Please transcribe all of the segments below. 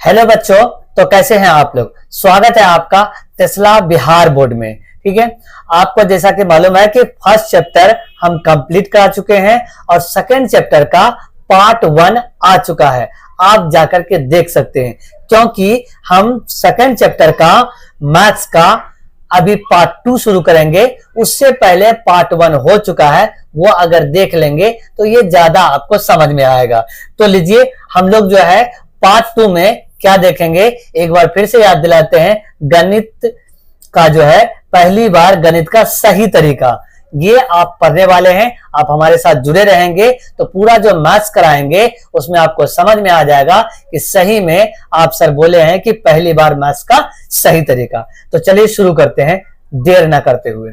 Hello बच्चों, तो कैसे हैं आप लोग। स्वागत है आपका टेस्ला बिहार बोर्ड में। ठीक है, आपको जैसा कि मालूम है कि फर्स्ट चैप्टर हम कंप्लीट करा चुके हैं और सेकंड चैप्टर का पार्ट 1 आ चुका है। आप जाकर के देख सकते हैं, क्योंकि हम सेकंड चैप्टर का मैथ्स का अभी पार्ट 2 शुरू करेंगे। उससे पहले पार्ट 1 हो चुका है, वो अगर देख लेंगे तो ये ज्यादा आपको समझ में आएगा। तो लीजिए, हम लोग जो है पार्ट 2 में क्या देखेंगे, एक बार फिर से याद दिलाते हैं। गणित का जो है पहली बार गणित का सही तरीका, ये आप पढ़ने वाले हैं। आप हमारे साथ जुड़े रहेंगे तो पूरा जो मैथ्स कराएंगे उसमें आपको समझ में आ जाएगा कि सही में आप सर बोले हैं कि पहली बार मैथ्स का सही तरीका। तो चलिए शुरू करते हैं देर ना करते हुए।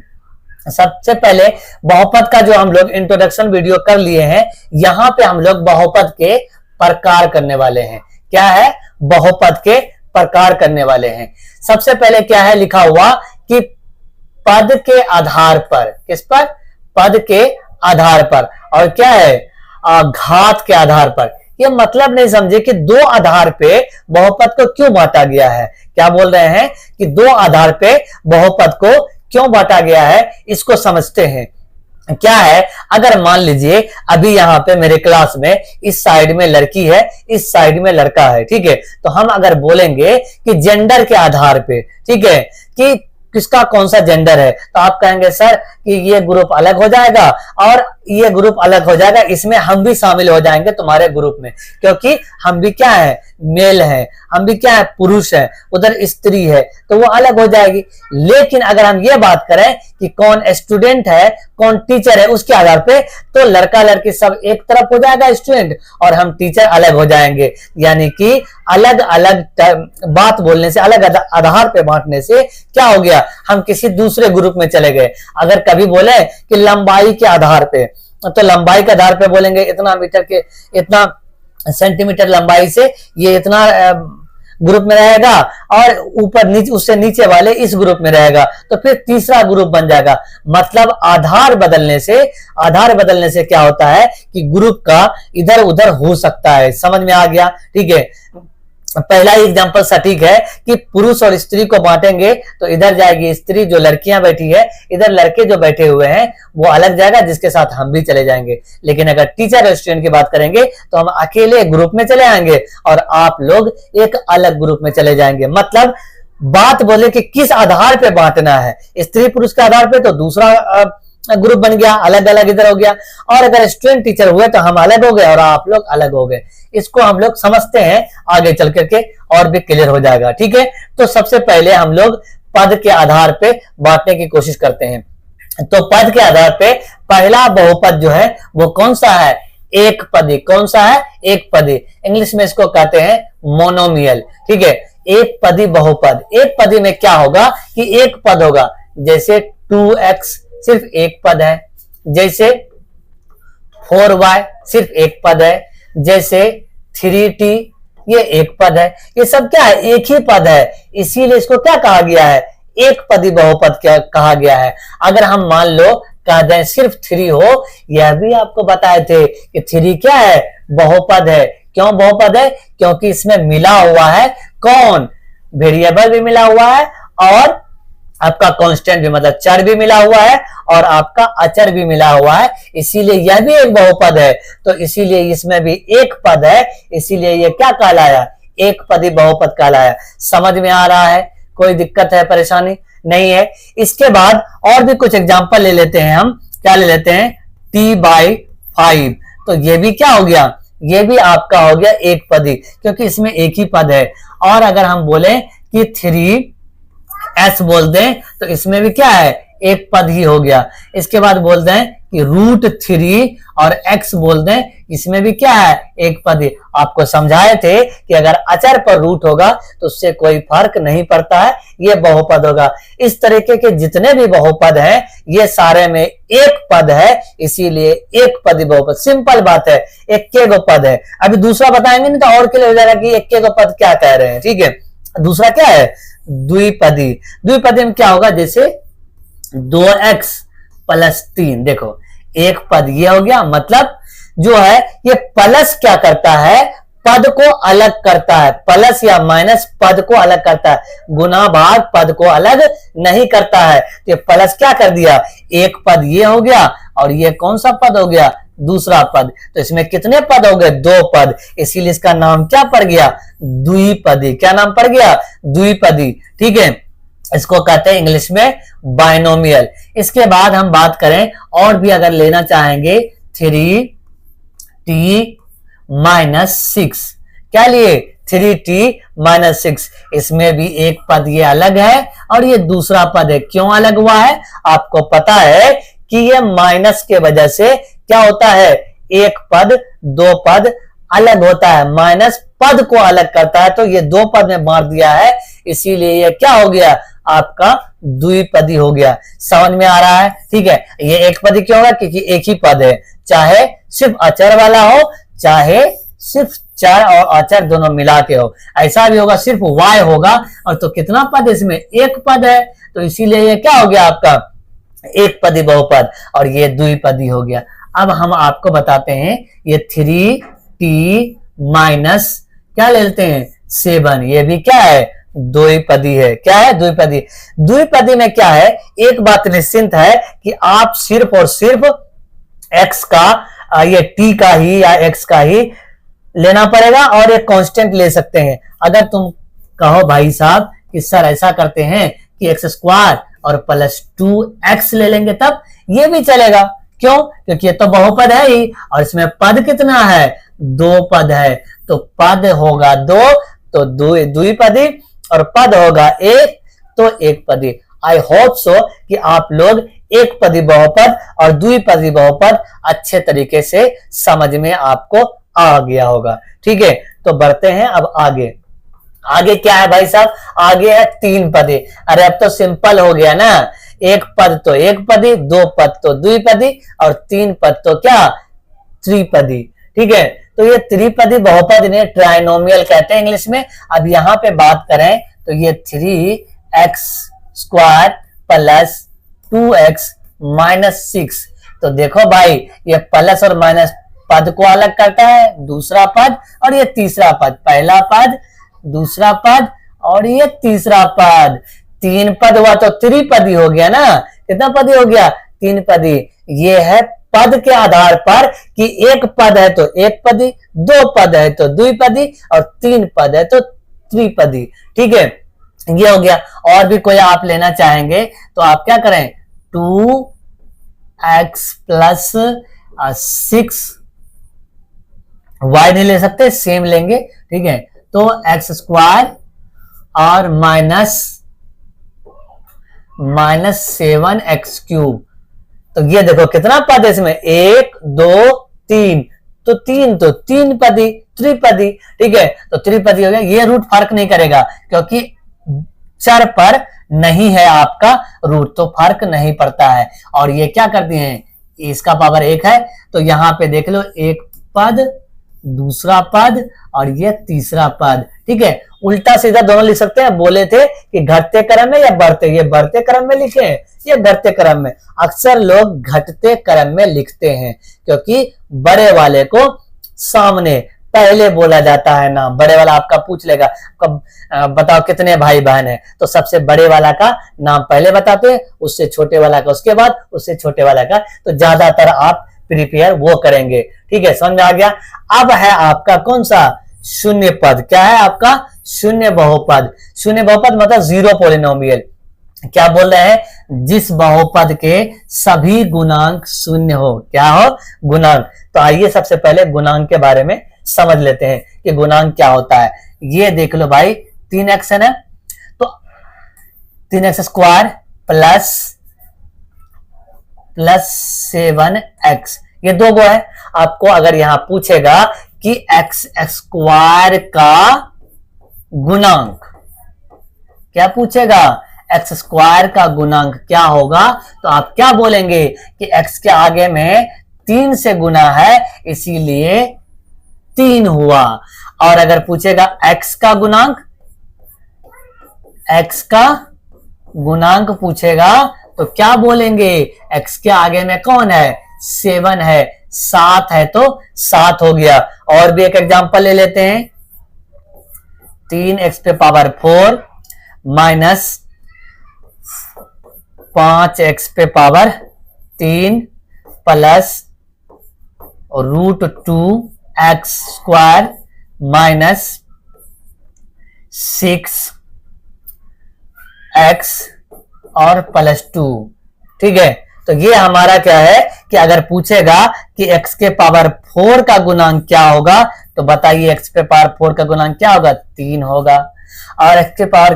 सबसे पहले बहुपद का जो हम लोग इंट्रोडक्शन वीडियो कर लिए हैं, यहां पे हम लोग बहुपद के प्रकार करने वाले हैं। क्या है? बहुपद के प्रकार करने वाले हैं। सबसे पहले क्या है लिखा हुआ कि पद के आधार पर, किस पर? पद के आधार पर। और क्या है? घात के आधार पर। ये मतलब नहीं समझे कि दो आधार पे बहुपद को क्यों बांटा गया है। क्या बोल रहे हैं कि दो आधार पे बहुपद को क्यों बांटा गया है, इसको समझते हैं। क्या है, अगर मान लीजिए अभी यहां पे मेरे क्लास में इस साइड में लड़की है, इस साइड में लड़का है। ठीक है, तो हम अगर बोलेंगे कि जेंडर के आधार पे, ठीक है, कि किसका कौन सा जेंडर है, तो आप कहेंगे सर कि ये ग्रुप अलग हो जाएगा और ये ग्रुप अलग हो जाएगा, इसमें हम भी शामिल हो जाएंगे तुम्हारे ग्रुप में, क्योंकि हम भी क्या है, मेल है, हम भी क्या है, पुरुष है, उधर स्त्री है, तो वो अलग हो जाएगी। लेकिन अगर हम ये बात करें कि कौन स्टूडेंट है, कौन टीचर है, उसके आधार पे, तो लड़का लड़की सब एक तरफ हो जाएगा स्टूडेंट, और हम टीचर अलग हो जाएंगे। यानी कि अलग अलग बात बोलने से, अलग आधार पे बांटने से क्या हो गया, हम किसी दूसरे ग्रुप में चले गए। अगर कभी बोले कि लंबाई के आधार पे, तो लंबाई के आधार पे बोलेंगे इतना मीटर के, इतना सेंटीमीटर लंबाई से ये इतना ग्रुप में रहेगा, और ऊपर नीचे, उससे नीचे वाले इस ग्रुप में रहेगा, तो फिर तीसरा ग्रुप बन जाएगा। मतलब आधार बदलने से क्या होता है कि ग्रुप का इधर उधर हो सकता है। समझ में आ गया? ठीक है, पहला एग्जांपल सटीक है कि पुरुष और स्त्री को बांटेंगे तो इधर जाएगी स्त्री जो लड़कियां बैठी है, इधर लड़के जो बैठे हुए हैं वो अलग जाएगा, जिसके साथ हम भी चले जाएंगे। लेकिन अगर टीचर और स्टूडेंट की बात करेंगे तो हम अकेले ग्रुप में चले आएंगे और आप लोग एक अलग ग्रुप में चले जाएंगे। मतलब बात बोले कि किस आधार पे बांटना है, स्त्री पुरुष के आधार पे तो दूसरा ग्रुप बन गया, अलग अलग इधर हो गया, और अगर स्टूडेंट टीचर हुए तो हम अलग हो गए और आप लोग अलग हो गए। इसको हम लोग समझते हैं, आगे चल करके और भी क्लियर हो जाएगा। ठीक है, तो सबसे पहले हम लोग पद के आधार पे बांटने की कोशिश करते हैं। तो पद के आधार पे पहला बहुपद जो है वो कौन सा है? एक पदी। कौन सा है? एक पदी। इंग्लिश में इसको कहते हैं मोनोमियल। ठीक है, एक पदी बहुपद। एक पदी में क्या होगा कि एक पद होगा, जैसे 2x सिर्फ एक पद है, जैसे 4y सिर्फ एक पद है, जैसे 3t ये एक पद है। ये सब क्या है? एक ही पद है, इसीलिए इसको क्या कहा गया है? एक पदी बहुपद क्या कहा गया है। अगर हम मान लो कह दें सिर्फ 3 हो, यह भी आपको बताए थे कि 3 क्या है? बहुपद है। क्यों बहुपद है? क्योंकि इसमें मिला हुआ है कौन? वेरिएबल भी मिला हुआ है और आपका कांस्टेंट भी, मतलब चर भी मिला हुआ है और आपका अचर भी मिला हुआ है, इसीलिए यह भी एक बहुपद है। तो इसीलिए इसमें भी एक पद है, इसीलिए यह क्या कहलाया? एक पदी बहुपद कहलाया। समझ में आ रहा है? कोई दिक्कत है, परेशानी नहीं है? इसके बाद और भी कुछ एग्जांपल ले लेते हैं हम। क्या ले लेते हैं? t/5। तो ये भी क्या हो गया? ये भी आपका हो गया एक पदी, क्योंकि इसमें एक ही पद है। और अगर हम बोले कि 3s बोल दें तो इसमें भी क्या है? एक पद ही हो गया। इसके बाद बोल दें कि √3 और x बोल दें, इसमें भी क्या है? एक पद ही। आपको समझाए थे कि अगर अचर पर रूट होगा तो उससे कोई फर्क नहीं पड़ता है, ये बहुपद होगा। इस तरीके के जितने भी बहुपद हैं ये सारे में एक पद है, इसीलिए एक पदी बहुपद। सिंपल बात है, एक गो पद है। अभी दूसरा बताएंगे नहीं तो और क्लियर हो जाएगा कि एक गो पद क्या कह रहे हैं। ठीक है, दूसरा क्या है? द्विपदी। द्विपदी में क्या होगा? जैसे 2x + 3। देखो एक पद ये हो गया, मतलब जो है ये प्लस क्या करता है? पद को अलग करता है, प्लस या माइनस पद को अलग करता है, गुना भाग पद को अलग नहीं करता है। तो ये प्लस क्या कर दिया, एक पद ये हो गया और ये कौन सा पद हो गया, दूसरा पद। तो इसमें कितने पद हो गए, दो पद, इसीलिए इसका नाम क्या पड़ गया, द्विपदी। क्या नाम पड़ गया, द्विपदी। ठीक है, इसको कहते हैं इंग्लिश में बाइनोमियल। इसके बाद हम बात करें और भी अगर लेना चाहेंगे 3t माइनस 6, क्या लिए 3t-6, इसमें भी एक पद ये अलग है और ये दूसरा पद है। क्यों अलग हुआ है, आपको पता है कि ये माइनस के वजह से क्या होता है, एक पद दो पद अलग होता है, माइनस पद को अलग करता है, तो ये दो पद में बांट दिया है, इसीलिए ये क्या हो गया, आपका द्विपदी हो गया। समझ में आ रहा है, ठीक है। ये एक पदी क्यों होगा, क्योंकि एक ही पद है, चाहे सिर्फ अचर वाला हो चाहे सिर्फ चर और अचर दोनों मिला के हो। ऐसा भी होगा सिर्फ y होगा और तो कितना पद इसमें, एक पद है, तो इसीलिए ये क्या हो गया आपका एक पदी बहुपद और ये द्विपदी हो गया। अब हम आपको बताते हैं ये 3t क्या लेते हैं 7, ये भी क्या है, द्विपदी है। क्या है, द्विपदी। द्विपदी में क्या है, एक बात निश्चिंत है कि आप सिर्फ और सिर्फ x का ये t का ही या x का ही लेना पड़ेगा और एक कांस्टेंट ले सकते हैं। अगर तुम कहो भाई साहब कि सर ऐसा करते हैं कि x स्क्वायर और प्लस 2x ले लेंगे, तब ये भी चलेगा। क्यों, क्योंकि ये तो बहुपद है ही और इसमें पद कितना है, दो पद है, तो पद होगा दो तो द्विपदी और पद होगा एक तो एक पदी। आई होप सो कि आप लोग एक पदी बहुपद और द्विपदी बहुपद अच्छे तरीके से समझ में आपको आ गया होगा। ठीक है, तो बढ़ते हैं अब आगे। आगे क्या है भाई साहब, आगे है तीन पदी। अरे अब तो सिंपल हो गया ना, एक पद तो एक पदी, दो पद तो द्विपदी और तीन पद तो क्या, त्रिपदी। ठीक है, तो ये त्रिपदी बहुपद ने ट्राइनोमियल कहते हैं इंग्लिश में। अब यहाँ पे बात करें तो ये 3x square plus 2x minus 6, तो देखो भाई ये प्लस और माइनस पद को अलग करता है, दूसरा पद और ये तीसरा पद, पहला पद दूसरा पद और ये तीसरा पद, तीन पद हुआ तो त्रिपदी हो गया ना। कितना पदी हो गया, तीन पदी। ये है पद के आधार पर कि एक पद है तो एक पदी, दो पद है तो द्विपदी और तीन पद है तो त्रिपदी। ठीक है, ये हो गया। और भी कोई आप लेना चाहेंगे तो आप क्या करें, 2x प्लस 6 y नहीं ले सकते, सेम लेंगे। ठीक है, तो x स्क्वायर और माइनस 7x क्यूब, तो ये देखो कितना पद है इसमें, एक दो तीन, तो तीन पदी त्रिपदी। ठीक है, तो त्रिपदी हो गया। ये रूट फर्क नहीं करेगा क्योंकि चर पर नहीं है आपका रूट, तो फर्क नहीं पड़ता है। और ये क्या करती हैं, इसका पावर एक है तो यहां पे देख लो, एक पद दूसरा पद और ये तीसरा पद। ठीक है, उल्टा सीधा दोनों लिख सकते हैं। बोले थे कि घटते क्रम में या बढ़ते, ये बढ़ते क्रम में लिखे हैं, ये घटते क्रम में। अक्सर लोग घटते क्रम में लिखते हैं क्योंकि बड़े वाले को सामने पहले बोला जाता है ना। बड़े वाला आपका पूछ लेगा कब बताओ कितने भाई बहन है, तो सबसे बड़े वाला का नाम पहले बताते हैं, उससे छोटे वाला का उसके बाद, उससे छोटे वाला का, तो ज्यादातर आप प्रिपेयर वो करेंगे। ठीक है, समझ आ गया। अब है आपका कौन सा, शून्य पद। क्या है आपका, शून्य बहुपद। शून्य बहुपद मतलब जीरो पॉलिनोमियल। क्या बोल रहे हैं, जिस बहुपद के सभी गुणांक शून्य हो। क्या हो, गुणांक। तो आइए सबसे पहले गुणांक के बारे में समझ लेते हैं कि गुणांक क्या होता है। ये देख लो भाई, 3x है ना, तो 3x स्क्वायर प्लस 7x, ये दो गो है। आपको अगर यहां पूछेगा कि x स्क्वायर का गुणांक, क्या पूछेगा, x स्क्वायर का गुणांक क्या होगा, तो आप क्या बोलेंगे कि x के आगे में 3 से गुना है इसीलिए 3 हुआ। और अगर पूछेगा x का गुणांक, x का गुणांक पूछेगा तो क्या बोलेंगे, x के आगे में कौन है, 7 है, 7 है तो 7 हो गया। और भी एक एग्जांपल ले लेते हैं, 3x पे पावर 4 माइनस 5x पे power 3 plus √2x square minus 6x और प्लस 2। ठीक है, तो ये हमारा क्या है कि अगर पूछेगा कि x के पावर 4 का गुणांक क्या होगा, तो बताइए x के पावर 4 का गुणांक क्या होगा, 3 होगा। और x के पावर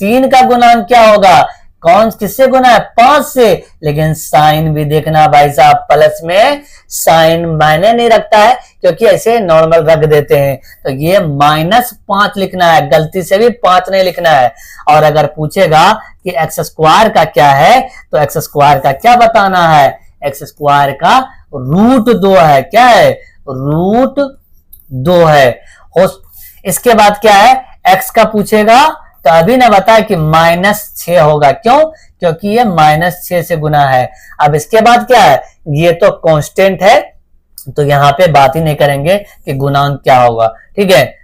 3 का गुणांक क्या होगा, कौन किससे गुना है, 5 से। लेकिन साइन भी देखना भाई साहब, प्लस में साइन मायने नहीं रखता है, क्योंकि ऐसे नॉर्मल रख देते हैं। तो ये -5 लिखना है, गलती से भी 5 नहीं लिखना है। और अगर पूछेगा कि एक्स स्क्वायर का क्या है, तो एक्स स्क्वायर का क्या बताना है, एक्स स्क्वायर का √2 है। क्या है, √2 है। इसके बाद क्या है, एक्स का पूछेगा तो अभी ना बताया कि -6 होगा। क्यों, क्योंकि ये -6 से गुना है। अब इसके बाद क्या है, ये तो कांस्टेंट है, तो यहां पे बात ही नहीं करेंगे कि गुणांक क्या होगा। ठीक है,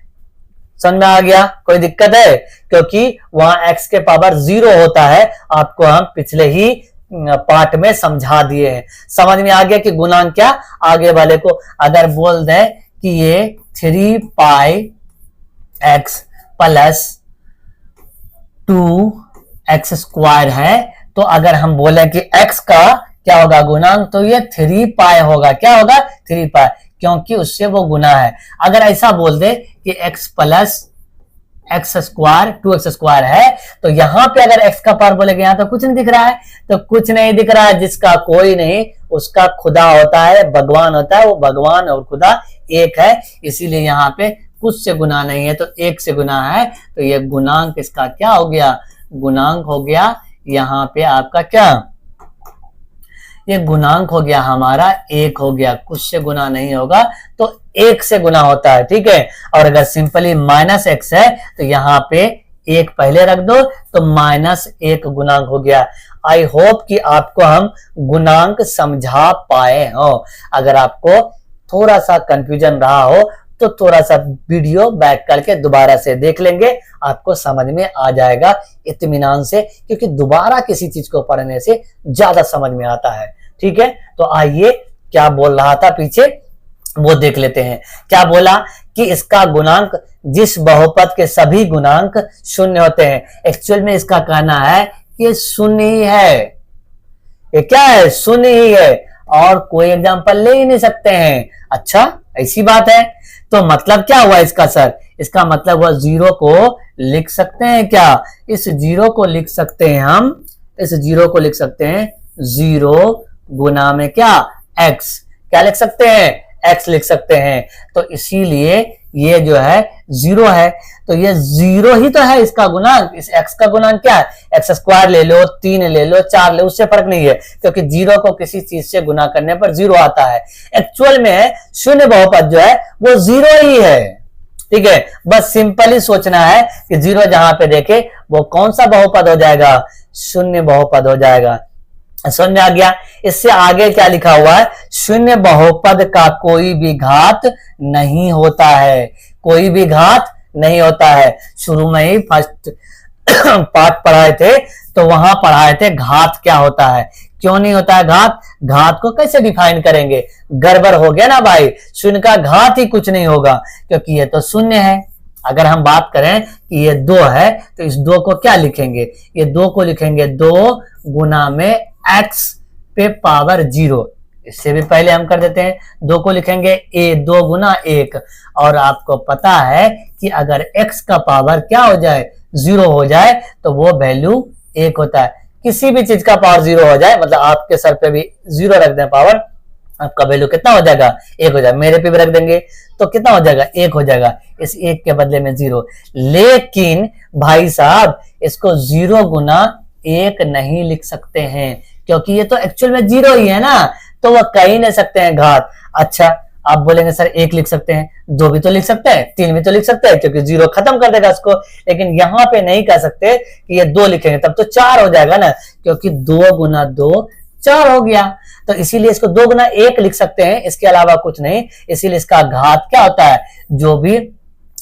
समझ में आ गया, कोई दिक्कत है, क्योंकि वहां x के पावर 0 होता है, आपको हम पिछले ही पार्ट में समझा दिए हैं। समझ में आ गया कि गुणांक क्या, आगे वाले को अगर बोल दे कि ये 3πx प्लस 2x स्क्वायर है, तो अगर हम बोले कि x का क्या होगा गुणांक, तो ये 3π होगा। क्या होगा, 3π, क्योंकि उससे वो गुना है। अगर ऐसा बोल दे कि x plus x square 2x square है, तो यहां पे अगर x का पावर बोलेंगे, यहां तो कुछ नहीं दिख रहा है, तो कुछ नहीं दिख रहा है। जिसका कोई नहीं उसका खुदा होता है, भगवान होता है, वो भगवान और खुदा एक है, इसीलिए यहाँ पे कुछ से गुना नहीं है, तो 1 से गुना है। तो ये गुणांक इसका क्या हो गया, गुणांक हो गया यहाँ पे आपका क्या, ये गुणांक हो गया हमारा 1 हो गया, कुछ से गुना नहीं होगा, तो 1 से गुना होता है। ठीक है, और अगर सिंपली -x है, तो यहाँ पे 1 पहले रख दो, तो -1 गुणांक हो गया। आई होप कि आपको हम गुणांक समझा पाए हो। अगर आपको थोड़ा सा कंफ्यूजन रहा हो, तो थोड़ा सा वीडियो बैक करके दोबारा से देख लेंगे, आपको समझ में आ जाएगा इत्मीनान से, क्योंकि दोबारा किसी चीज को पढ़ने से ज्यादा समझ में आता है। ठीक है, तो आइए क्या बोल रहा था पीछे, वो देख लेते हैं। क्या बोला कि इसका गुणांक, जिस बहुपद के सभी गुणांक 0 होते हैं। एक्चुअल में इसका कहना है कि 0 ही है, ये क्या है, 0 ही है, और कोई एग्जांपल ले ही नहीं सकते हैं। अच्छा, ऐसी बात है, तो मतलब क्या हुआ इसका सर, इसका मतलब हुआ 0 को लिख सकते हैं क्या, इस 0 को लिख सकते हैं हम, इस 0 को लिख सकते हैं 0 गुना में क्या, x, क्या लिख सकते हैं, x लिख सकते हैं। तो इसीलिए ये जो है 0 है, तो ये 0 ही तो है इसका गुणांक। इस x का गुणांक क्या है, एक्स स्क्वायर ले लो, 3 ले लो, 4 ले लो, उससे फर्क नहीं है, क्योंकि 0 को किसी चीज से गुना करने पर 0 आता है। एक्चुअल में शून्य बहुपद जो है वो 0 ही है। ठीक है, बस सिंपल ही सोचना है कि 0 जहां पे देखे वो कौन सा बहुपद हो जाएगा, शून्य बहुपद हो जाएगा। समझ में आ गया। इससे आगे क्या लिखा हुआ है, शून्य बहुपद का कोई भी घात नहीं होता है, कोई भी घात नहीं होता है। शुरू में ही फर्स्ट पार्ट पढ़ाए थे, तो वहां पढ़ाए थे घात क्या होता है, क्यों नहीं होता है घात, घात को कैसे डिफाइन करेंगे, गड़बड़ हो गया ना भाई, शून्य का घात ही कुछ नहीं होगा, क्योंकि ये तो शून्य है। अगर हम बात करें कि ये 2 है, तो इस 2 को क्या लिखेंगे, ये 2 को लिखेंगे 2 गुना में x पे पावर 0। इससे भी पहले हम कर देते हैं, 2 को लिखेंगे 2 गुना 1, और आपको पता है कि अगर x का पावर क्या हो जाए, 0 हो जाए, तो वो वैल्यू 1 होता है। किसी भी चीज का पावर 0 हो जाए, मतलब आपके सर पे भी 0 रख दें पावर, आपका वैल्यू कितना हो जाएगा, 1 हो जाएगा। मेरे पे भी रख देंगे तो कितना हो जाएगा, 1 हो जाएगा, इस 1 के बदले में 0। लेकिन भाई साहब इसको 0 गुना 1 नहीं लिख सकते हैं, क्योंकि ये तो एक्चुअल में 0 ही है ना, तो वह कह ही नहीं सकते हैं घात। अच्छा, आप बोलेंगे सर 1 लिख सकते हैं, 2 भी तो लिख सकते हैं, 3 भी तो लिख सकते हैं, क्योंकि 0 खत्म कर देगा इसको। लेकिन यहाँ पे नहीं कह सकते कि ये 2 लिखेंगे, तब तो 4 हो जाएगा ना, क्योंकि 2 गुना 2 4 हो गया। तो इसीलिए इसको 2 गुना 1 लिख सकते हैं, इसके अलावा कुछ नहीं। इसीलिए इसका घात क्या होता है, जो भी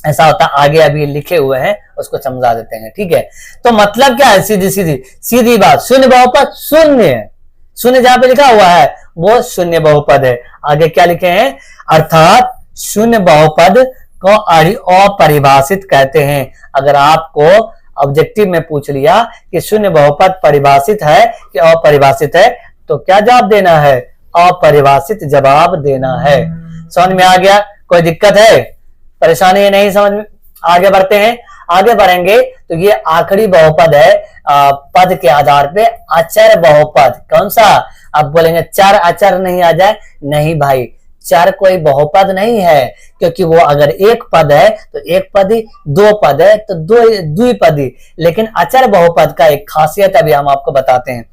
ऐसा होता है आगे अभी लिखे हुए हैं उसको समझा देते हैं, ठीक है। तो मतलब क्या है, सीधी सीधी सीधी बात, शून्य बहुपद शून्य है, शून्य जहां पे लिखा हुआ है वो शून्य बहुपद है। आगे क्या लिखे हैं, अर्थात शून्य बहुपद को अपरिभाषित कहते हैं। अगर आपको ऑब्जेक्टिव में पूछ लिया कि शून्य बहुपद परिभाषित है कि अपरिभाषित है, तो क्या जवाब देना है, अपरिभाषित जवाब देना है। समझ में आ गया, कोई दिक्कत है, परेशानी है नहीं समझ में? आगे बढ़ते हैं, आगे बढ़ेंगे तो ये आखिरी बहुपद है पद के आधार पे, अचर बहुपद। कौन सा, आप बोलेंगे चार अचर नहीं आ जाए, नहीं भाई, चार कोई बहुपद नहीं है, क्योंकि वो अगर एक पद है तो एक पदी, दो पद है तो दो द्विपदी। लेकिन अचर बहुपद का एक खासियत अभी हम आपको बताते हैं,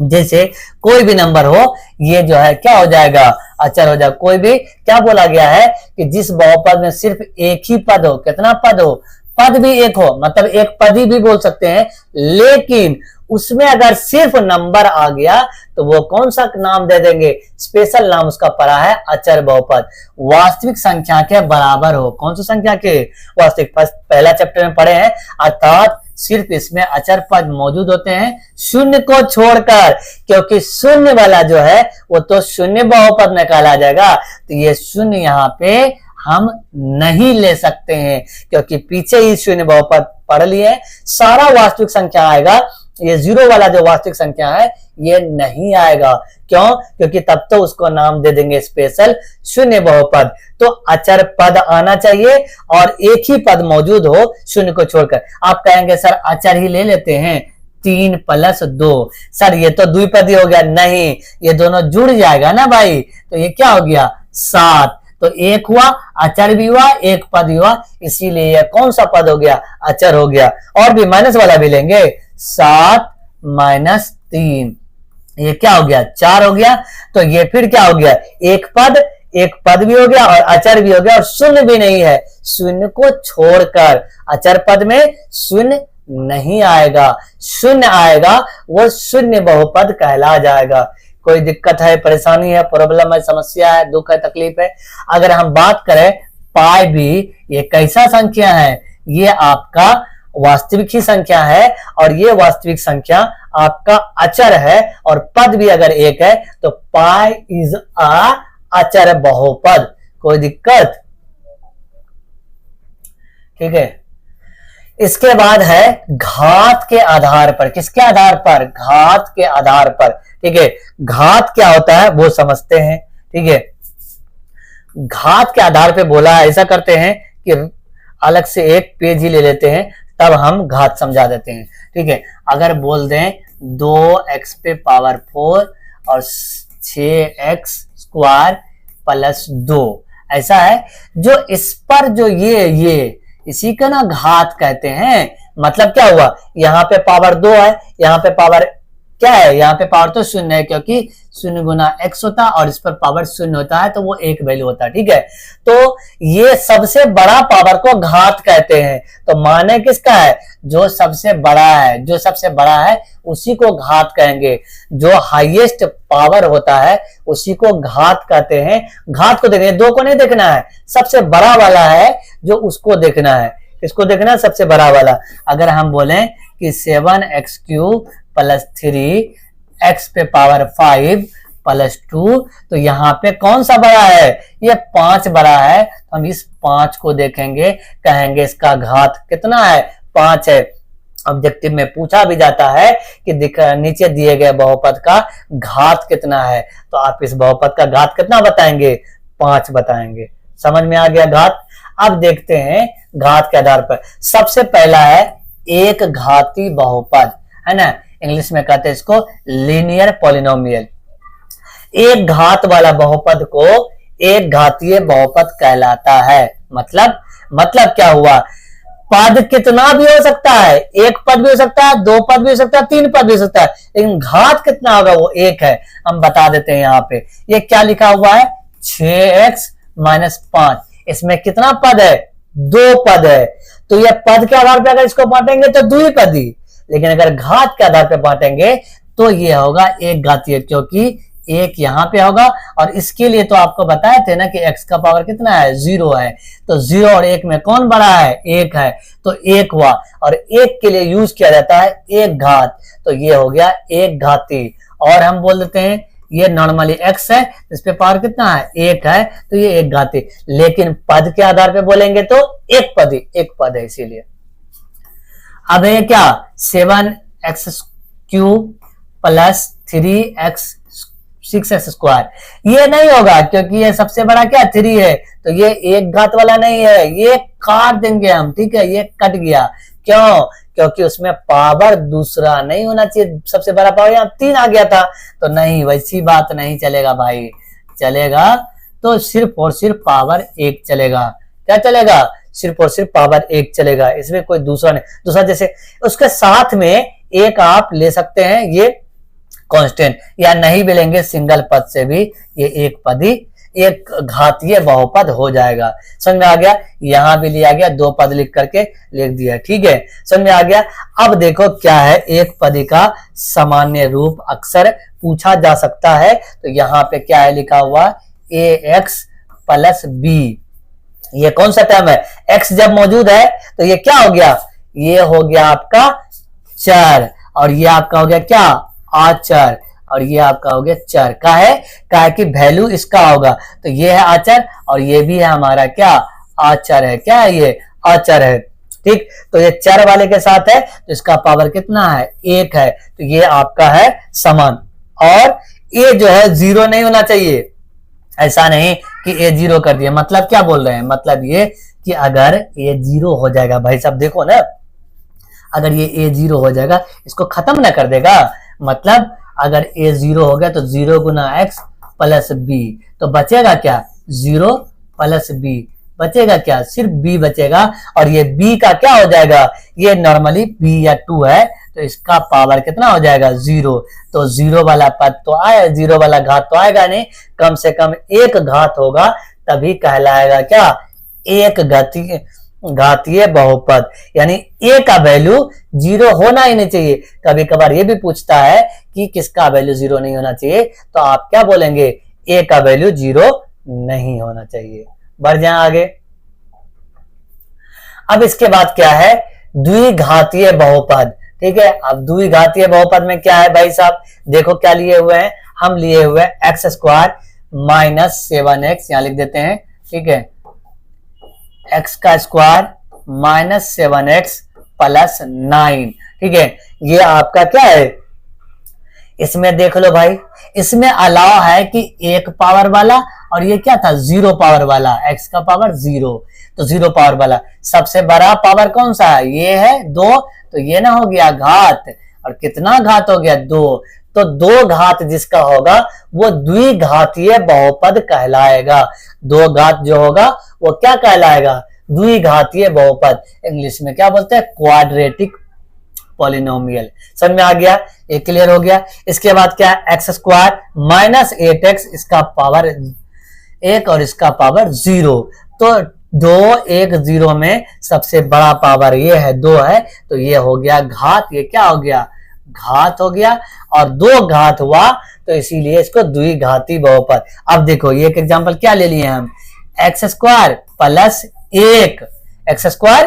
जैसे कोई भी नंबर हो, ये जो है क्या हो जाएगा, अचर हो जाएगा। कोई भी, क्या बोला गया है कि जिस बहुपद में सिर्फ एक ही पद हो, कितना पद हो, पद भी एक हो, मतलब एक पदी भी बोल सकते हैं, लेकिन उसमें अगर सिर्फ नंबर आ गया तो वो कौन सा नाम दे देंगे, स्पेशल नाम उसका पड़ा है अचर बहुपद। वास्तविक संख्या के बराबर हो, कौन सी संख्या के, वास्तविक, पहला चैप्टर में पढ़े हैं। अर्थात सिर्फ इसमें अचर पद मौजूद होते हैं शून्य को छोड़कर, क्योंकि शून्य वाला जो है वो तो शून्य बहुपद में कहला जाएगा। तो ये शून्य यहाँ पे हम नहीं ले सकते हैं, क्योंकि पीछे ही शून्य बहुपद पढ़ लिए। सारा वास्तविक संख्या आएगा, ये जीरो वाला जो वास्तविक संख्या है ये नहीं आएगा। क्यों, क्योंकि तब तो उसको नाम दे देंगे स्पेशल शून्य बहुपद। तो अचर पद आना चाहिए और एक ही पद मौजूद हो शून्य को छोड़कर। आप कहेंगे सर अचर ही ले लेते हैं, 3 + 2, सर ये तो द्विपदी हो गया। नहीं, ये दोनों जुड़ जाएगा ना भाई, तो ये क्या हो गया, 7। तो एक हुआ, अचर भी हुआ, एक पद हुआ, इसीलिए ये कौन सा पद हो गया, अचर हो गया। और भी माइनस वाला भी लेंगे, 7 - 3, ये क्या हो गया, 4 हो गया। तो ये फिर क्या हो गया, एक पद भी हो गया और अचर भी हो गया, और शून्य भी नहीं है, शून्य को छोड़कर। अचर पद में शून्य नहीं आएगा, शून्य आएगा वो शून्य बहुपद कहला जाएगा। कोई दिक्कत है, परेशानी है, प्रॉब्लम है, समस्या है, दुख है, तकलीफ है? अगर हम बात करें पाई भी, ये कैसा संख्या है, ये आपका वास्तविक ही संख्या है, और ये वास्तविक संख्या आपका अचर है, और पद भी अगर एक है तो पाई इज अ अचर बहुपद। कोई दिक्कत? ठीक है। इसके बाद है घात के आधार पर। किसके आधार पर, घात के आधार पर, ठीक है। घात क्या होता है वो समझते हैं, ठीक है। घात के आधार पे बोला है, ऐसा करते हैं कि अलग से एक पेज ही ले लेते हैं, तब हम घात समझा देते हैं, ठीक है। अगर बोल दें 2x पे पावर 4 और 6x² + 2, ऐसा है, जो इस पर जो ये इसी का ना घात कहते हैं। मतलब क्या हुआ, यहाँ पे पावर 2 है, यहाँ पे पावर क्या है, यहाँ पे पावर तो 0 है, क्योंकि 0 × x होता है और इस पर पावर 0 होता है, तो वो एक वैल्यू होता है, ठीक है। तो ये सबसे बड़ा पावर को घात कहते हैं। तो माने किसका है, जो सबसे बड़ा है, जो सबसे बड़ा है उसी को घात कहेंगे। जो हाईएस्ट पावर होता है उसी को घात कहते हैं। घात को देखना, 2 को नहीं देखना है, सबसे बड़ा वाला है जो उसको देखना है। इसको देखना है, सबसे बड़ा वाला। अगर हम बोलें कि 7x³ + 3x पे पावर 5 + 2, तो यहाँ पे कौन सा बड़ा है, ये 5 बड़ा है। तो हम इस 5 को देखेंगे, कहेंगे इसका घात कितना है, 5 है। ऑब्जेक्टिव में पूछा भी जाता है कि नीचे दिए गए बहुपद का घात कितना है, तो आप इस बहुपद का घात कितना बताएंगे, 5 बताएंगे। समझ में आ गया घात। अब देखते हैं घात के आधार पर। सबसे पहला है एक घाती बहुपद, है ना, इंग्लिश में कहते हैं इसको लीनियर पॉलिनोमियल। एक घात वाला बहुपद को एक घातीय बहुपद कहलाता है। मतलब क्या हुआ, पद कितना भी हो सकता है, एक पद भी हो सकता है, 2 पद भी हो सकता है, 3 पद भी हो सकता है, लेकिन घात कितना होगा, वो एक है। हम बता देते हैं यहाँ पे, ये क्या लिखा हुआ है, 6x - 5। इसमें कितना पद है, 2 पद है। तो ये पद के आधार पे अगर इसको बांटेंगे तो द्विपदी, लेकिन अगर घात के आधार पे बांटेंगे तो ये होगा एक घातीय, क्योंकि एक यहाँ पे होगा। और इसके लिए तो आपको बताए थे ना कि x का पावर कितना है, 0 है। तो 0 और 1 में कौन बड़ा है, 1 है, तो 1 हुआ। और 1 के लिए यूज किया जाता है एक घात, तो ये हो गया एक घाती। और हम बोल देते हैं ये नॉर्मली x है, इस पे पावर कितना है, 1 है, तो ये एक घाती। लेकिन पद के आधार पे बोलेंगे तो एक पद है, इसीलिए। अब है क्या, 7x cube plus 3x 6x square, ये नहीं होगा क्योंकि ये सबसे बड़ा क्या 3 है, तो ये एक घात वाला नहीं है, ये काट देंगे हम, ठीक है, ये कट गया। क्यों, क्योंकि उसमें पावर दूसरा नहीं होना चाहिए, सबसे बड़ा पावर यहाँ 3 आ गया था, तो नहीं, वैसी बात नहीं चलेगा भाई। चलेगा तो सिर्फ और सिर्फ पावर 1 चलेगा। क्या चलेगा, सिर्फ और सिर्फ पावर 1 चलेगा, इसमें कोई दूसरा नहीं। दूसरा जैसे उसके साथ में एक आप ले सकते हैं ये कांस्टेंट, या नहीं भी लेंगे सिंगल पद से भी ये एक पदी एक घातीय बहुपद हो जाएगा। समझ में आ गया, यहां भी लिया गया, 2 पद लिख करके लिख दिया, ठीक है, समझ में आ गया। अब देखो क्या है, एक पदी का सामान्य रूप अक्सर पूछा जा सकता है, तो यहाँ पे क्या है लिखा हुआ, ax प्लस b। ये कौन सा टर्म है, x जब मौजूद है तो ये क्या हो गया, ये हो गया आपका चर, और ये आपका हो गया क्या, आचर, और ये आपका हो गया चर। का है कि वैल्यू इसका होगा, तो ये है आचर और ये भी है हमारा क्या, आचर है। क्या है, ये आचर है, ठीक। तो ये चर वाले के साथ है, तो इसका पावर कितना है, 1 है, तो ये आपका है समान। और ये जो है 0 नहीं होना चाहिए, ऐसा नहीं कि ये 0 कर दिया। मतलब क्या बोल रहे हैं, मतलब ये कि अगर ये 0 हो जाएगा, भाई साहब देखो ना, अगर ये 0 हो जाएगा, इसको खत्म ना कर देगा। मतलब अगर a 0 हो गया तो 0 गुना x प्लस b, तो बचेगा क्या, 0 प्लस b, बचेगा क्या, सिर्फ b बचेगा। और ये b का क्या हो जाएगा, ये नॉर्मली b या 2 है, तो इसका पावर कितना हो जाएगा, 0। तो 0 वाला पद तो आया, 0 वाला घात तो आएगा नहीं, कम से कम एक घात होगा, तभी कहलाएगा क्या, एक घातीय बहुपद। यानी a का वैल्यू 0 होना ही नहीं चाहिए। कभी कभार ये भी पूछता है कि किसका वैल्यू 0 नहीं होना चाहिए, तो आप क्या बोलेंगे, a का वैल्यू 0 नहीं होना चाहिए। बढ़ जाए आगे। अब इसके बाद क्या है, द्विघातीय बहुपद, ठीक है। अब द्विघातीय बहुपद में क्या है भाई साहब, देखो क्या लिए हुए हैं, हम लिए हुए हैं एक्स स्क्वायर माइनस 7x, यहां लिख देते हैं, ठीक है, x का स्क्वायर माइनस 7x प्लस 9, ठीक है। ये आपका क्या है, इसमें देख लो भाई, इसमें अलावा है कि 1 पावर वाला और ये क्या था, 0 पावर वाला, x का पावर 0, तो 0 पावर वाला। सबसे बड़ा पावर कौन सा है, ये है 2, तो ये ना हो गया घात, और कितना घात हो गया, 2, तो 2 घात जिसका होगा वो द्विघातीय बहुपद कहलाएगा। 2 घात जो होगा वो क्या कहलाएगा, द्विघातीय बहुपद। इंग्लिश में क्या बोलते हैं, क्वाड्रेटिक पॉलिनोमियल। समझ में आ गया, ये क्लियर हो गया। इसके बाद क्या है, एक्स स्क्वायर माइनस 8x, इसका पावर 1 और इसका पावर 0, तो 2 1 0 में सबसे बड़ा पावर ये है, 2 है, तो ये हो गया घात, ये क्या हो गया, घात हो गया, और 2 घात हुआ, तो इसीलिए इसको द्विघाती बहुपद। अब देखो ये एक एग्जांपल क्या ले लिए हम, x square plus 1, x square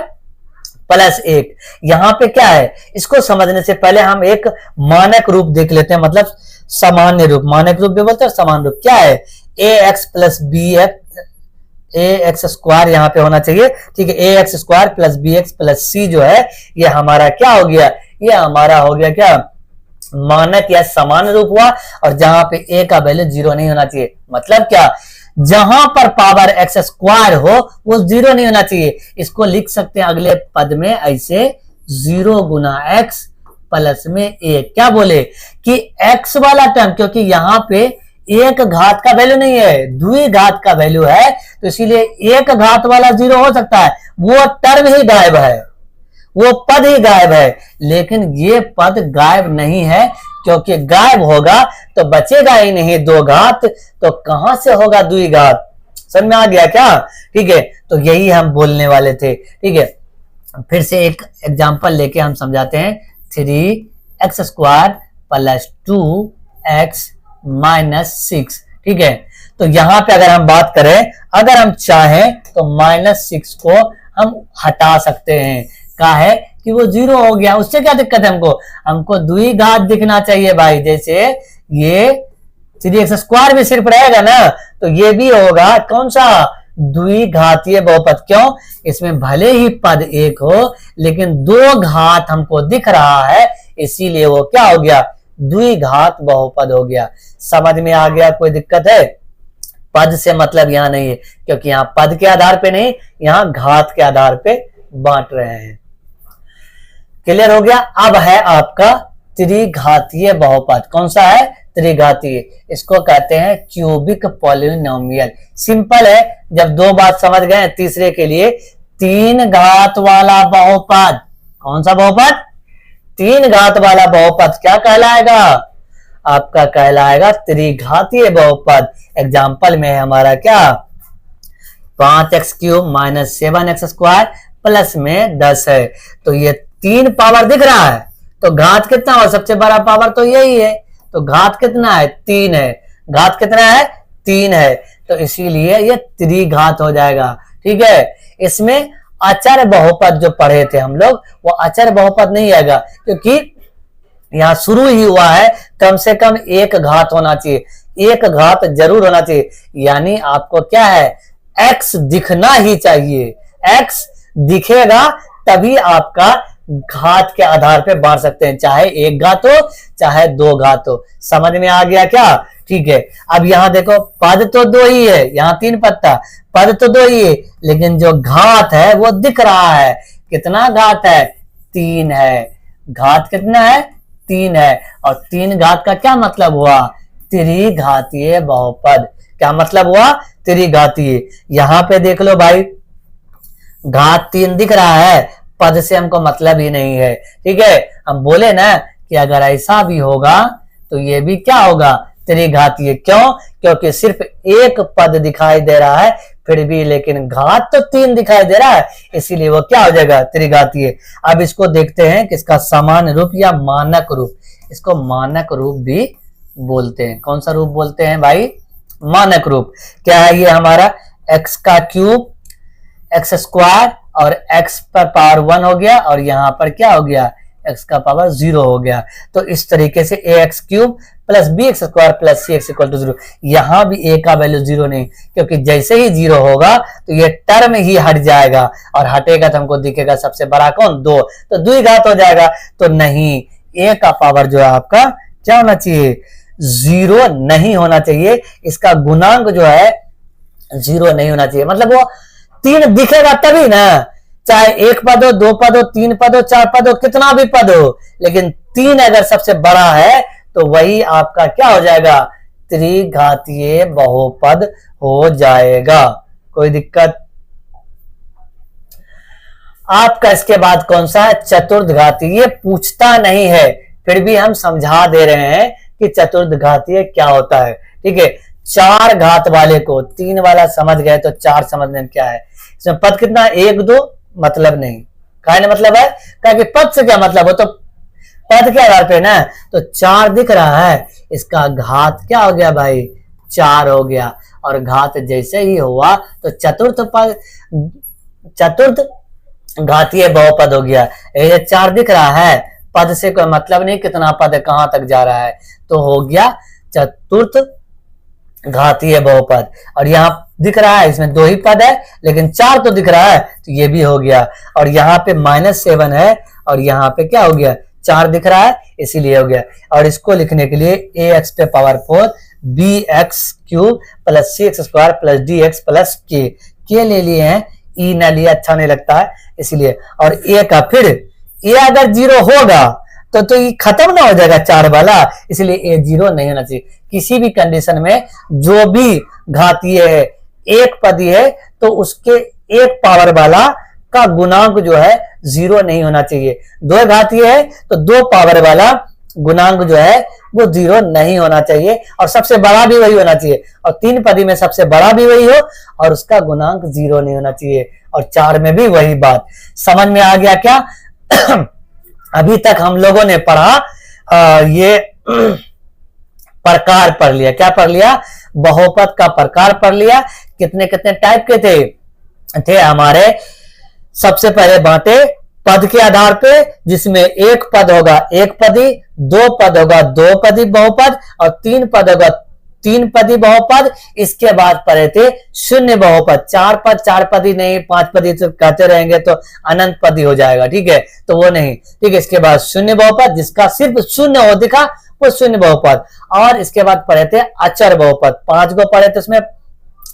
plus 1, यहां पे क्या है, इसको समझने से पहले हम एक मानक रूप देख लेते हैं, मतलब सामान्य रूप, मानक रूप भी बोलते हैं, सामान्य रूप क्या है, a x plus b x, a x square यहाँ पे होना चाहिए, ठीक है, a x square plus b x plus c जो है, ये हमारा क्या हो गया, ये हमारा हो गया क्या, मानक या समान रूप हुआ। और जहां पे ए का वैल्यू 0 नहीं होना चाहिए, मतलब क्या, जहां पर पावर एक्स स्क्वायर हो वो 0 नहीं होना चाहिए। इसको लिख सकते हैं अगले पद में ऐसे, 0 गुना एक्स प्लस में 1, क्या बोले कि एक्स वाला टर्म, क्योंकि यहाँ पे एक घात का वैल्यू नहीं है, द्विघात का वैल्यू है, तो इसीलिए एक घात वाला 0 हो सकता है, वो टर्म ही गायब है, वो पद ही गायब है। लेकिन ये पद गायब नहीं है, क्योंकि गायब होगा तो बचेगा ही नहीं 2 घात, तो कहां से होगा द्विघात। समझ में आ गया क्या, ठीक है, तो यही हम बोलने वाले थे, ठीक है। फिर से एक एग्जांपल लेके हम समझाते हैं, 3x square plus 2x minus 6। ठीक है, तो यहां पे अगर हम बात करें, अगर हम चाहें तो -6 को हम हटा सकते हैं। क्या है कि वो 0 हो गया, उससे क्या दिक्कत है हमको द्विघात दिखना चाहिए भाई। जैसे ये 3x² भी सिर्फ रहेगा ना, तो ये भी होगा कौन सा, द्विघातीय बहुपद। क्यों, इसमें भले ही पद एक हो लेकिन 2 घात हमको दिख रहा है, इसीलिए वो क्या हो गया, द्विघात बहुपद हो गया। समझ में आ गया, कोई दिक्कत है? पद से मतलब यहां नहीं है, क्योंकि यहां पद के आधार पे नहीं, यहां घात के आधार पे बांट रहे हैं। क्लियर हो गया? अब है आपका त्रिघातीय बहुपद। कौन सा है? त्रिघातीय। इसको कहते हैं क्यूबिक पॉलिनोमियल। सिंपल है, जब 2 बात समझ गए, तीसरे के लिए 3 घात वाला बहुपद। कौन सा बहुपद? 3 घात वाला बहुपद क्या कहलाएगा? आपका कहलाएगा त्रिघातीय बहुपद। एग्जाम्पल में है हमारा क्या, 5x³ माइनस 7x² प्लस में 10 है। तो ये 3 पावर दिख रहा है, तो घात कितना हो, सबसे बड़ा पावर तो यही है, तो घात कितना है, 3 है। घात कितना है, 3 है, तो इसीलिए ये त्रिघात हो जाएगा। ठीक है, इसमें अचर बहुपद जो पढ़े थे हम लोग, वो अचर बहुपद नहीं आएगा, क्योंकि यहां शुरू ही हुआ है, कम से कम 1 घात होना चाहिए, 1 घात जरूर होना चाहिए। यानी आपको क्या है, x दिखना ही चाहिए। x दिखेगा तभी आपका घात के आधार पे बांट सकते हैं, चाहे 1 घात हो चाहे 2 घात हो। समझ में आ गया क्या? ठीक है, अब यहां देखो, पद तो 2 ही है, यहां 3 पद था, पद तो 2 ही है, लेकिन जो घात है वो दिख रहा है। कितना घात है? 3 है। घात कितना है? 3 है। और 3 घात का क्या मतलब हुआ? त्रिघातीय बहुपद। क्या मतलब हुआ? त्रिघातीय। यहां पे देख लो भाई, घात 3 दिख रहा है, पद से हमको मतलब ही नहीं है। ठीक है, हम बोले ना कि अगर ऐसा भी होगा तो ये भी क्या होगा, त्रिघातीय। क्यों? क्योंकि सिर्फ 1 पद दिखाई दे रहा है फिर भी, लेकिन घात तो 3 दिखाई दे रहा है, इसीलिए वो क्या हो जाएगा, त्रिघातीय। अब इसको देखते हैं कि इसका सामान्य रूप या मानक रूप। इसको मानक रूप भी बोलते हैं। कौन सा रूप बोलते हैं भाई? मानक रूप। क्या है ये हमारा, x³ x² और x पर पावर 1 हो गया, और यहां पर क्या हो गया, x का पावर 0 हो गया। तो इस तरीके से ax³ plus bx² plus cx equal to 0। यहां भी a का वैल्यू 0 नहीं, क्योंकि जैसे ही 0 होगा तो ये टर्म ही हट जाएगा, और हटेगा तो हमको दिखेगा सबसे बड़ा कौन, 2, तो द्विघात हो जाएगा। तो नहीं, a का पावर जो है आपका क्या होना चाहिए, 0 नहीं होना चाहिए। इसका गुणांक जो है 0 नहीं होना चाहिए, मतलब वो 3 दिखेगा तभी ना, चाहे 1 पद हो, 2 पद हो, 3 पद हो, 4 पद हो, कितना भी पद हो, लेकिन 3 अगर सबसे बड़ा है तो वही आपका क्या हो जाएगा, त्रिघातीय बहुपद हो जाएगा। कोई दिक्कत? आपका इसके बाद कौन सा है, चतुर्घातीय। ये पूछता नहीं है, फिर भी हम समझा दे रहे हैं कि चतुर्घातीय क्या होता है। ठीक है, 4 घात वाले को 3 वाला समझ गए तो 4 समझने में क्या है। इसमें पद कितना, 1 2 मतलब नहीं, कहने मतलब है, कि पद से क्या मतलब हो, तो पद के आधार पे ना, तो 4 दिख रहा है, इसका घात क्या हो गया भाई, 4 हो गया। और घात जैसे ही हुआ तो चतुर्थ घातीय बहुपद हो गया। ये 4 दिख रहा है, पद से कोई मतलब नहीं, कितना पद है, कहां तक जा रहा है, तो हो गया चतुर्थ घातीय बहुपद। और यहाँ दिख रहा है, इसमें 2 ही पद है, लेकिन 4 तो दिख रहा है, तो ये भी हो गया। और यहाँ पे -7 है, और यहाँ पे क्या हो गया, 4 दिख रहा है, इसीलिए हो गया। और इसको लिखने के लिए ax पे power 4 bx³ plus cx² plus dx plus k ले लिए हैं, e ना लिया अच्छा नहीं लगता है इसीलिए। और a का फिर a अगर 0 होगा तो ये खत्म ना हो जाएगा 4 वाला, इसलिए a 0 नहीं होना चाहिए। किसी भी कंडीशन में जो भी घातीय है, 1 पदी है, तो उसके 1 पावर वाला का गुणांक जो है 0 नहीं होना चाहिए। 2 घातीय है तो 2 पावर वाला गुणांक जो है वो 0 नहीं होना चाहिए, और सबसे बड़ा भी वही होना चाहिए। और 3 पदी में सबसे बड़ा भी वही हो, और उसका गुणांक 0 नहीं होना चाहिए। और 4 में भी वही बात। समझ में आ गया क्या? अभी तक हम लोगों ने पढ़ा ये प्रकार पढ़ लिया। क्या पढ़ लिया? बहुपद का प्रकार पढ़ लिया। कितने कितने टाइप के थे हमारे? सबसे पहले बांटे पद के आधार पे, जिसमें एक पद होगा एक पदी, दो पद होगा दो पदी बहुपद, और तीन पद होगा तीन पदी बहुपद। इसके बाद पढ़े थे शून्य बहुपद, चार पद चार पदी नहीं, पांच पदी तो कहते रहेंगे तो अनंत पदी हो जाएगा, ठीक है, तो वो नहीं, ठीक है। इसके बाद शून्य बहुपद, जिसका सिर्फ शून्य हो दिखा वो शून्य बहुपद। और इसके बाद पढ़े थे अचर बहुपद, 5 को पढ़े थे उसमें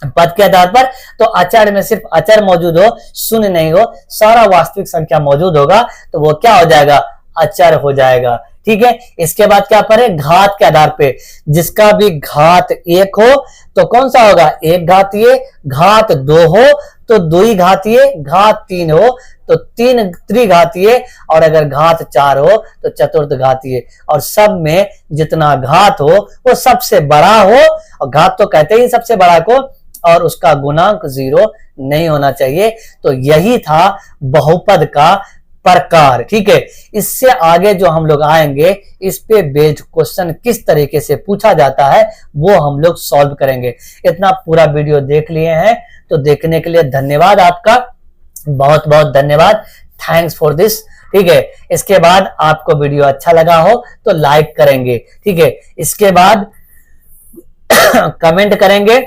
पद के आधार पर। तो अचर में सिर्फ अचर मौजूद हो, शून्य नहीं हो, सारा वास्तविक संख्या मौजूद होगा, तो वो क्या हो जाएगा? अचर हो जाएगा, ठीक है। इसके बाद क्या पढ़े? घात के आधार पे, जिसका भी घात 1 हो तो कौन सा होगा? एक घातीय। घात 2 हो तो द्वि घातीय। घात 3 हो तो तीन त्रिघातीय, और अगर घात 4 हो तो चतुर्थ घातीय। और सब में जितना घात हो वो सबसे बड़ा हो, और घात तो कहते ही सबसे बड़ा को, और उसका गुणांक 0 नहीं होना चाहिए। तो यही था बहुपद का प्रकार, ठीक है। इससे आगे जो हम लोग आएंगे, इस पे बेस्ड क्वेश्चन किस तरीके से पूछा जाता है वो हम लोग सॉल्व करेंगे। इतना पूरा वीडियो देख लिए हैं तो देखने के लिए धन्यवाद आपका, बहुत बहुत धन्यवाद। थैंक्स फॉर दिस, ठीक है। इसके बाद आपको वीडियो अच्छा लगा हो तो लाइक करेंगे, ठीक है। इसके बाद कमेंट करेंगे,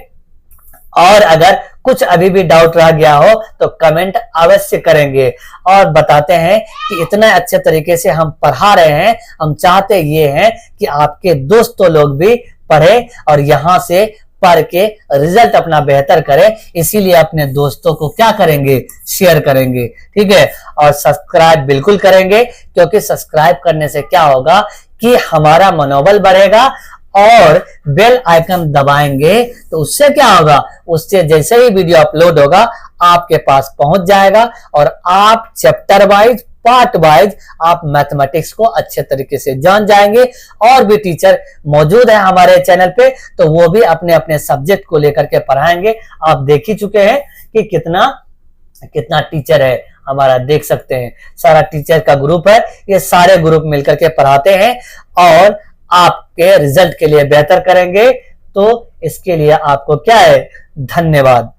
और अगर कुछ अभी भी डाउट रह गया हो तो कमेंट अवश्य करेंगे। और बताते हैं कि इतना अच्छे तरीके से हम पढ़ा रहे हैं, हम चाहते ये हैं कि आपके दोस्तों लोग भी पढ़े और यहां से पढ़ के रिजल्ट अपना बेहतर करें। इसीलिए अपने दोस्तों को क्या करेंगे? शेयर करेंगे, ठीक है। और सब्सक्राइब बिल्कुल करेंगे, क्योंकि सब्सक्राइब करने से क्या होगा कि हमारा मनोबल बढ़ेगा, और बेल आइकन दबाएंगे तो उससे क्या होगा? उससे जैसे ही वीडियो अपलोड होगा आपके पास पहुंच जाएगा, और आप चैप्टर वाइज पार्ट वाइज आप मैथमेटिक्स को अच्छे तरीके से जान जाएंगे। और भी टीचर मौजूद है हमारे चैनल पे, तो वो भी अपने अपने सब्जेक्ट को लेकर के पढ़ाएंगे। आप देख ही चुके हैं कि कितना कितना टीचर है हमारा, देख सकते हैं सारा टीचर का ग्रुप है। ये सारे ग्रुप मिलकर के पढ़ाते हैं और आपके रिजल्ट के लिए बेहतर करेंगे। तो इसके लिए आपको क्या है? धन्यवाद।